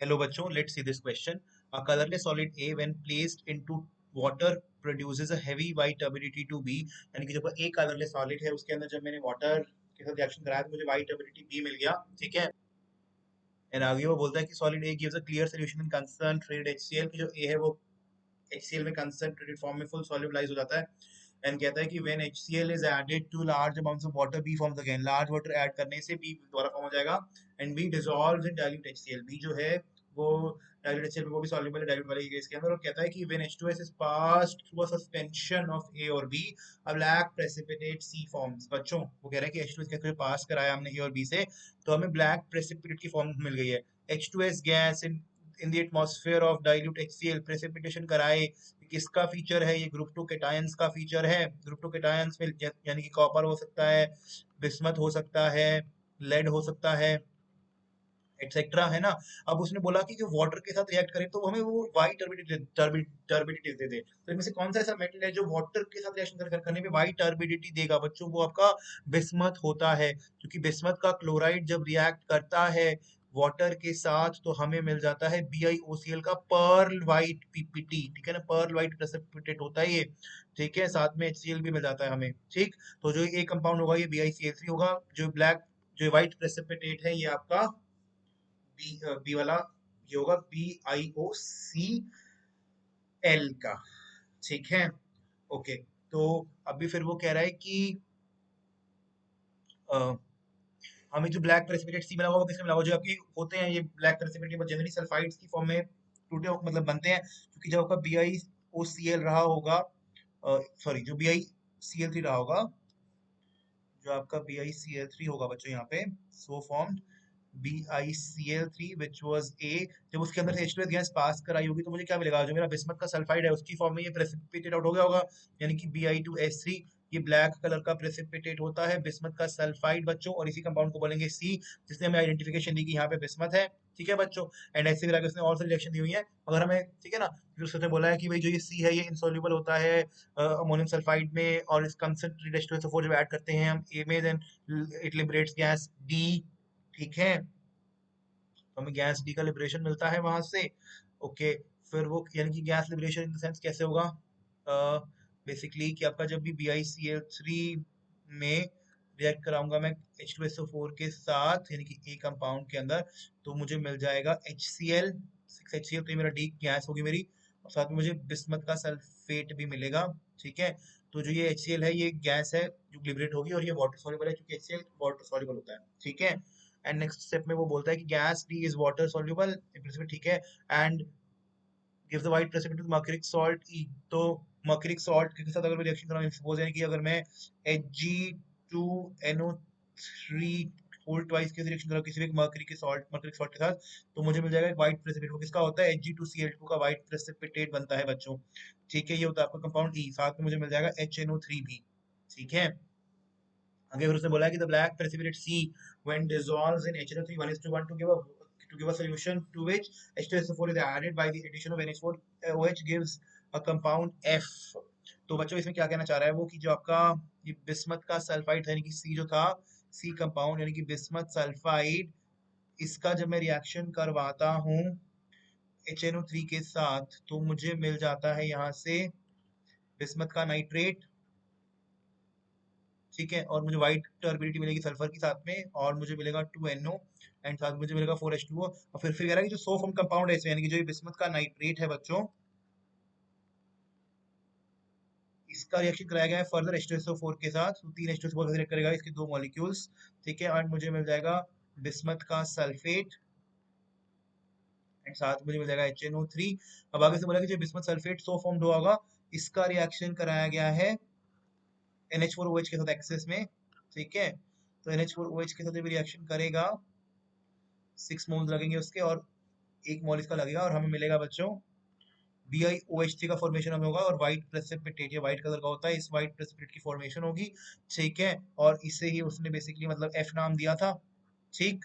Hello बच्चों, let's see this question. A colorless solid A when placed into water produces a heavy white turbidity to B. यानी कि जब A colorless solid है उसके अंदर जब मैंने water के साथ रिएक्शन कराया तो मुझे white turbidity B मिल गया, ठीक है। एंड आगे वो बोलता है कि solid A gives a clear solution in concentrated HCl कि जो A है वो HCl में concentrated form में full solubilize हो जाता है। एंड कहता है कि when HCl is added to large amounts of water B forms again, large water add करने से B दोबारा फॉर्म हो जाएगा and B dissolves in dilute HCl। B जो है वो dilute HCl में वो भी soluble है dilute वाले केस के अंदर। और कहता है कि when H2S is passed through a suspension of A और B, a black precipitate C forms। बच्चों वो कह रहा है कि H2S के थ्रू पास कराया हमने A और B से तो हमें black precipitate की फॉर्म मिल गई है। H2S gas in the atmosphere of dilute HCl precipitation कराए, किसका फीचर है? ये ग्रुप टू केटायंस का फीचर है। ग्रुप टू केटायंस में यानी कि कॉपर हो सकता है, बिस्मथ हो सकता है, लेड हो सकता है, एटसेट्रा, है ना। अब उसने बोला कि जो वाटर के साथ रिएक्ट करे तो हमें वो वाइट टर्बिडिटी दे दे। तो इनमें से कौन सा ऐसा मेटल है जो वाटर के साथ रिएक्शन करने में वाइट टर्बिडिटी देगा? बच्चों वो आपका बिस्मथ होता है, क्योंकि बिस्मथ का क्लोराइड जब रिएक्ट करता है वाटर के साथ तो हमें मिल जाता है BiOCl का पर्ल वाइट पीपीटी, ठीक है ना। पर्ल वाइट प्रेसिपिटेट होता है ये, ठीक है। साथ में HCl भी मिल जाता है हमें, ठीक। तो जो ए कंपाउंड होगा ये BiCl3 होगा। जो ब्लैक जो व्हाइट प्रेसिपिटेट है ये आपका बी वाला ये होगा BiOCl का, ठीक है। ओके, तो अभी फिर वो कह रहा है कि अ, हमें जो ब्लैक प्रेसिपिटेट सी मिला होगा वो किसमें मिला होगा? जो आपकी होते हैं ये ब्लैक प्रेसिपिटेट जनरली सल्फाइड्स की फॉर्म में टूटे मतलब बनते हैं, क्योंकि जब आपका BiOCl रहा होगा, सॉरी जो BiCl3 रहा होगा, जो आपका BiCl3 होगा बच्चों यहाँ पे, so formed BiCl3 which was A। जब उसके अंदर से H2S गैस पास कराई होगी तो मुझे क्या मिलेगा? जो मेरा बिस्मथ का सल्फाइड है उसकी फॉर्म में ये प्रेसिपिटेट आउट हो गया होगा, यानी कि Bi2S3। ये ब्लैक कलर का प्रेसिपिटेट होता है बिस्मथ का सल्फाइड बच्चों, और इसी कंपाउंड को बोलेंगे C, जिसने हमें आइडेंटिफिकेशन दी कि यहाँ पे बिस्मथ है, ठीक है बच्चों। एंड ऐसे भी उसने और सारी रिएक्शन दी हुई है अगर हमें, ठीक है ना। फिर उसने बोला है कि भाई जो ये C है ये insoluble होता है अमोनियम सल्फाइड में, और इस कंसंट्रेटेड H2SO4 जब ऐड करते हैं हम A में then it liberates gas D, ठीक है। तो हमें गैस डी का लिबरेशन मिलता है वहां से। ओके, फिर वो यानी कि gas liberation in the sense कैसे होगा? बेसिकली कि आपका जब भी BiCl3 में रिएक्ट कराऊंगा मैं H2SO4 के साथ यानी कि ए कंपाउंड के अंदर, तो मुझे मिल जाएगा HCl 6HCl, तो ये मेरा डी गैस होगी मेरी, और साथ में मुझे बिस्मथ का सल्फेट भी मिलेगा, ठीक है। तो जो ये HCl है ये गैस है जो लिबरेट होगी, और ये वाटर सॉल्युबल है क्योंकि HCl वाटर सॉल्युबल होता है, ठीक है। एंड नेक्स्ट स्टेप में वो बोलता है कि gas D is water soluble in principle, ठीक है। And give the white precipitate to mercuric salt E. तो मर्क्यूरिक सॉल्ट के साथ अगर मैं रिएक्शन कराऊं, सपोज यानी कि अगर मैं Hg2NO3 होल ट्वाइस के रिएक्शन कराऊं किसी भी मर्क्यूरिक सॉल्ट के साथ, तो मुझे मिल जाएगा एक व्हाइट प्रेसिपिटेट। वो किसका होता है? Hg2Cl2 का व्हाइट प्रेसिपिटेट बनता है बच्चों, ठीक है। ये होता है आपका कंपाउंड ई, साथ में मुझे मिल जाएगा HNO3 भी, ठीक है। आगे फिर उसने बोला है कि the black precipitate C when dissolves in HNO3 1:1 to give a solution to which H2SO4 is added by the addition of NH4OH gives a compound F। तो बच्चों इसमें क्या कहना चाह रहा है वो कि जो आपका ये बिस्मथ का सल्फाइड था यानी कि C जो था, C कंपाउंड यानी कि बिस्मथ सल्फाइड, इसका जब मैं रिएक्शन करवाता हूँ HNO3 के साथ तो मुझे मिल जाता है यहाँ से बिस्मथ का नाइट्रेट, ठीक है। और मुझे व्हाइट टर्बिडिटी मिलेगी सल्फर के साथ में, और मुझे मिलेगा 2NO, एंड साथ में मुझे मिलेगा 4H2O। और फिर कह रहा है कि जो सो फॉर्म कंपाउंड है इसमें यानी कि जो ये बिस्मथ का नाइट्रेट है बच्चों, इसका रिएक्शन कराया गया है फर्दर H2SO4 के साथ, तो 3H2SO4 रिएक्ट करेगा इसके दो मॉलिक्यूल्स, ठीक है। और मुझे मिल जाएगा बिस्मथ का सल्फेट, एंड साथ में मुझे मिल जाएगा HNO3। अब आगे से बोला कि जो बिस्मथ सल्फेट सो फॉर्म्ड होगा इसका रिएक्शन कराया गया है NH4OH के साथ एक्सेस में, ठीक है। तो NH4OH के साथ भी रिएक्शन करेगा, 6 मोल्स लगेंगे उसके, और 1 मोल इसका लगेगा, और हमें मिलेगा बच्चों BiOH3 का फॉर्मेशन हमें होगा, और व्हाइट प्रेसिपिटेट, ये व्हाइट कलर का होता है, इस व्हाइट प्रेसिपिटेट की फॉर्मेशन होगी, ठीक है। और इसे ही उसने बेसिकली मतलब F नाम दिया था, ठीक।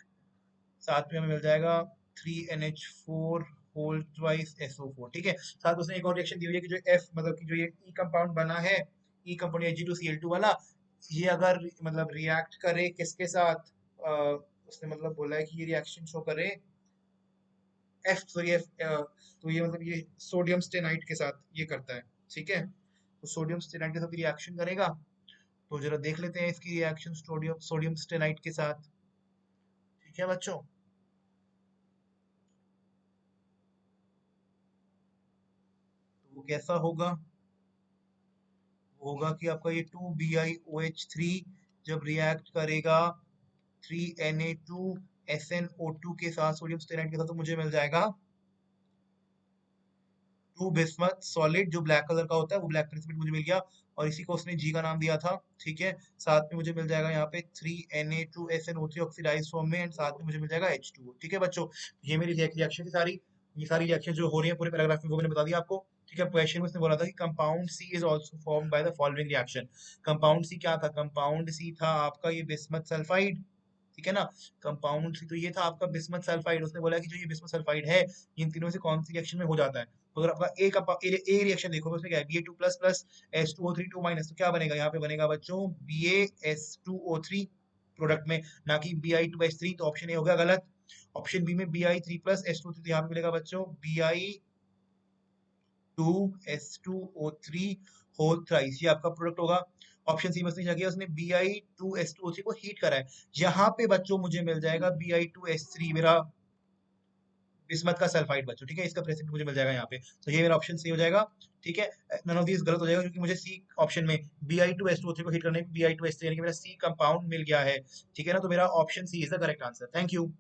साथ में हमें मिल जाएगा 3NH4 होल ट्वाइस SO4, ठीक है। साथ में उसने एक और रिएक्शन दी हुई है कि जो F मतलब कि जो ये E कंपाउंड बना है, E कंपाउंड Hg2Cl2 वाला, ये अगर मतलब रिएक्ट करे किसके साथ, उसने मतलब बोला है कि ये रिएक्शन शो करे एफ सॉरी एफ, तो ये मतलब ये सोडियम स्टेनाइट के साथ ये करता है, ठीक है। तो सोडियम स्टेनाइट के साथ रिएक्शन करेगा, तो जरा देख लेते हैं इसकी रिएक्शन सोडियम सोडियम स्टेनाइट के साथ, ठीक है बच्चों। तो वो कैसा होगा, होगा कि आपका ये 2BiOH3 जब रिएक्ट करेगा 3Na2SnO2 के साथ सोडियम स्टेराइड के साथ, तो मुझे मिल जाएगा टू बिस्मथ सॉलिड, जो ब्लैक कलर का होता है, वो ब्लैक प्रेसिपिटेट मुझे मिल गया, और इसी को उसने जी का नाम दिया था, ठीक है। साथ में मुझे मिल जाएगा यहाँ पे 3Na2SnO3 ऑक्सीडाइज फॉर्म में, एंड साथ में मुझे मिल जाएगा H2O, ठीक है बच्चों। ये मेरी रिएक्शन थी सारी, ये सारी रिएक्शन जो हो रही है पूरे पैराग्राफ में वो मैंने बता दिया आपको, ठीक है। क्वेश्चन में उसने बोला था कि compound C is also formed by the following reaction. Compound C क्या था, कंपाउंड सी था आपका ये बिस्मथ सल्फाइड, ठीक है ना। कंपाउंड सी तो ये था आपका बिस्मथ सल्फाइड, उसने बोला कि जो ये बिस्मथ सल्फाइड है, इन तीनों से कौन सी रिएक्शन में हो जाता है। तो अगर आपका ए रिएक्शन देखो, उसमें क्या है, Ba2+ प्लस H2O3 2 माइनस, तो क्या बनेगा यहाँ पे, बनेगा बच्चों BaS2O3 प्रोडक्ट में, ना कि Bi2H3, तो ऑप्शन ए हो गया गलत। ऑप्शन बी में Bi3+ H2O3, तो यहाँ पे मिलेगा बच्चों Bi2S2O3 होल थ्राइस, ये आपका प्रोडक्ट होगा। ऑप्शन सी में उसने क्या किया, उसने Bi2S2O3 को हीट करा है, यहाँ पे बच्चों मुझे मिल जाएगा Bi2S3, मेरा बिस्मथ का सल्फाइड बच्चों, ठीक है। इसका प्रेसिपिटेट मुझे मिल जाएगा यहाँ पे, तो ये मेरा ऑप्शन सी हो जाएगा, ठीक है। नन ऑफ दिस गलत हो जाएगा, क्योंकि मुझे सी ऑप्शन में Bi2S2O3 को हीट करने में Bi2S3 यानी कि मेरा सी कंपाउंड मिल गया है, ठीक है ना। तो मेरा option C is the correct answer. Thank you.